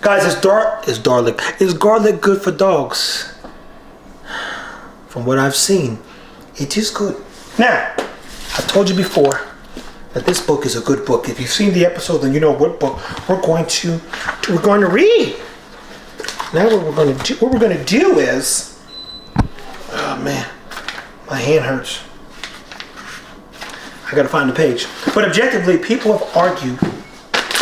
Guys, is garlic good for dogs? From what I've seen, it is good. Now, I told you before that this book is a good book. If you've seen the episode, then you know what book we're going to read. Now what we're going to do is, oh man, my hand hurts. I got to find the page. But objectively, people have argued,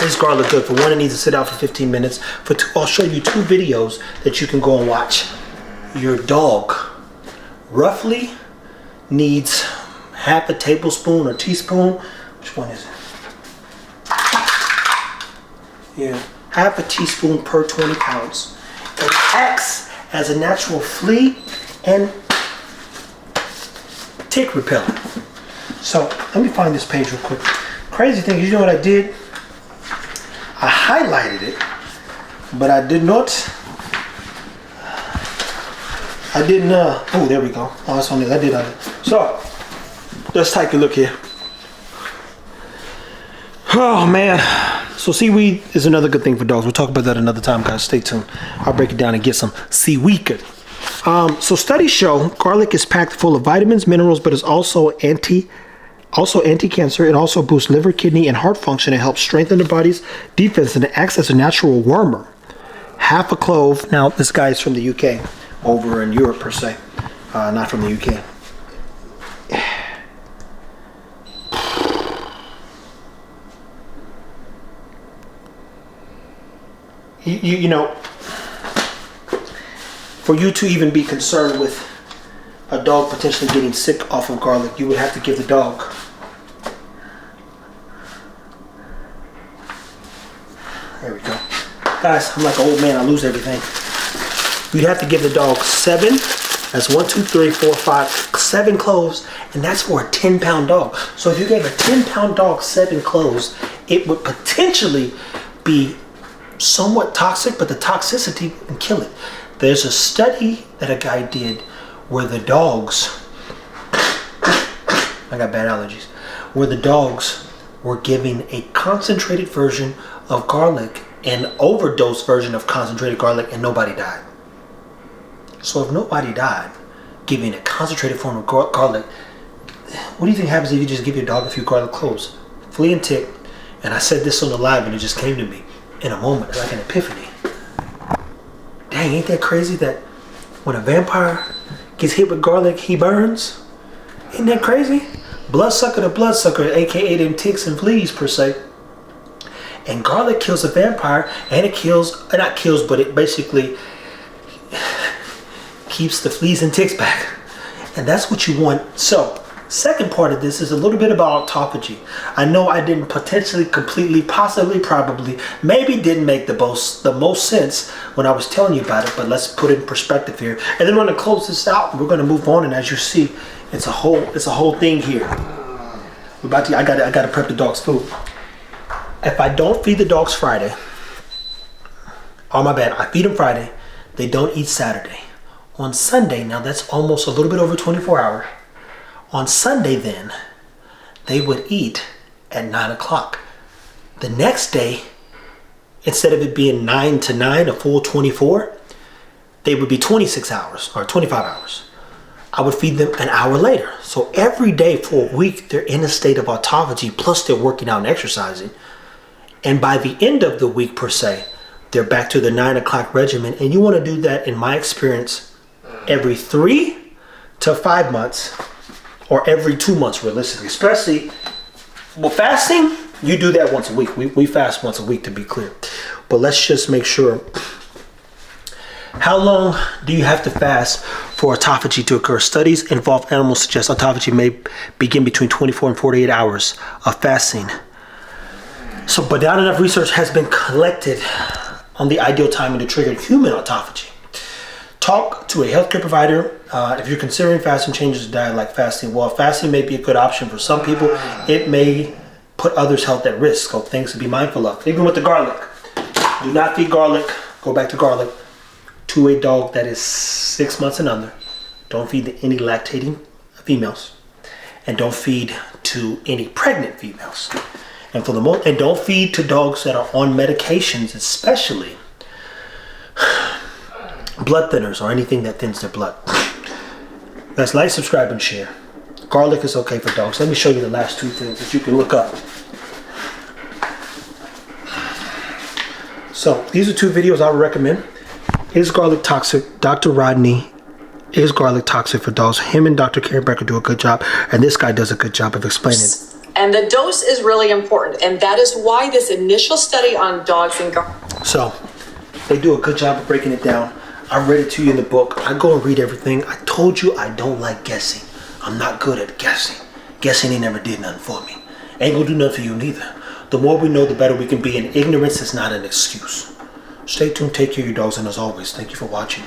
is garlic good? For one, it needs to sit out for 15 minutes. For two, I'll show you 2 videos that you can go and watch. Your dog roughly needs half a tablespoon or teaspoon. Which one is it? Yeah, half a teaspoon per 20 pounds. It acts as a natural flea and tick repellent. So let me find this page real quick. Crazy thing is, you know what I did? I highlighted it, but I did not. Oh, there we go. Oh, that's on there. I did. So let's take a look here. Oh man. So seaweed is another good thing for dogs. We'll talk about that another time, guys. Stay tuned. I'll break it down and get some seaweed. So studies show garlic is packed full of vitamins, minerals, but is also anti-cancer. It also boosts liver, kidney, and heart function. It helps strengthen the body's defense, and it acts as a natural warmer. Half a clove. Now, this guy is from the UK, over in Europe per se, not from the UK. You know, for you to even be concerned with a dog potentially getting sick off of garlic, you would have to give the dog there we go. Guys, I'm like an old man, I lose everything. You'd have to give the dog 7, that's 1, 2, 3, 4, 5, 7 cloves, and that's for a 10-pound dog. So if you gave a 10-pound dog 7 cloves, it would potentially be somewhat toxic, but the toxicity can kill it. There's a study that a guy did where the dogs, I got bad allergies, where the dogs were giving a concentrated version of garlic, an overdose version of concentrated garlic, and nobody died. So if nobody died giving a concentrated form of garlic, what do you think happens if you just give your dog a few garlic cloves? Flea and tick. And I said this on the live and it just came to me in a moment, like an epiphany. Dang, ain't that crazy that when a vampire gets hit with garlic, he burns? Isn't that crazy? Bloodsucker to bloodsucker, aka them ticks and fleas per se. And garlic kills a vampire, and it kills, not kills, but it basically keeps the fleas and ticks back. And that's what you want. So, second part of this is a little bit about autophagy. I know I didn't potentially, completely, possibly, probably, maybe didn't make the most sense when I was telling you about it, but let's put it in perspective here. And then we're gonna close this out. We're gonna move on, and as you see, it's a whole thing here. I gotta prep the dog's food. If I don't feed the dogs Friday, oh my bad, I feed them Friday, they don't eat Saturday. On Sunday, now that's almost a little bit over 24 hours. On Sunday then, they would eat at 9 o'clock. The next day, instead of it being 9 to 9, a full 24, they would be 26 hours or 25 hours. I would feed them an hour later. So every day for a week, they're in a state of autophagy, plus they're working out and exercising. And by the end of the week per se, they're back to the 9 o'clock regimen. And you want to do that, in my experience, every 3 to 5 months, or every 2 months realistically. Especially, well, fasting, you do that once a week. We fast once a week, to be clear. But let's just make sure. How long do you have to fast for autophagy to occur? Studies involve animals suggest autophagy may begin between 24 and 48 hours of fasting. So, but not enough research has been collected on the ideal timing to trigger human autophagy. Talk to a healthcare provider if you're considering fasting changes to diet like fasting. While fasting may be a good option for some people, it may put others' health at risk. So things to be mindful of. Even with the garlic, do not feed garlic. Go back to garlic to a dog that is 6 months and under. Don't feed any lactating females. and don't feed to any pregnant females. And for the most, and don't feed to dogs that are on medications, especially blood thinners or anything that thins their blood. Guys, like, subscribe, and share. Garlic is okay for dogs. Let me show you the last two things that you can look up. So these are two videos I would recommend. Is garlic toxic? Dr. Rodney, is garlic toxic for dogs? Him and Dr. Karen Becker do a good job, and this guy does a good job of explaining it. And the dose is really important, and that is why this initial study on dogs and So they do a good job of breaking it down. I read it to you in the book. I go and read everything. I told you I don't like guessing. I'm not good at guessing. Guessing ain't never did nothing for me. Ain't gonna do nothing for you neither. The more we know, the better we can be, and ignorance is not an excuse. Stay tuned, take care of your dogs, and as always, thank you for watching.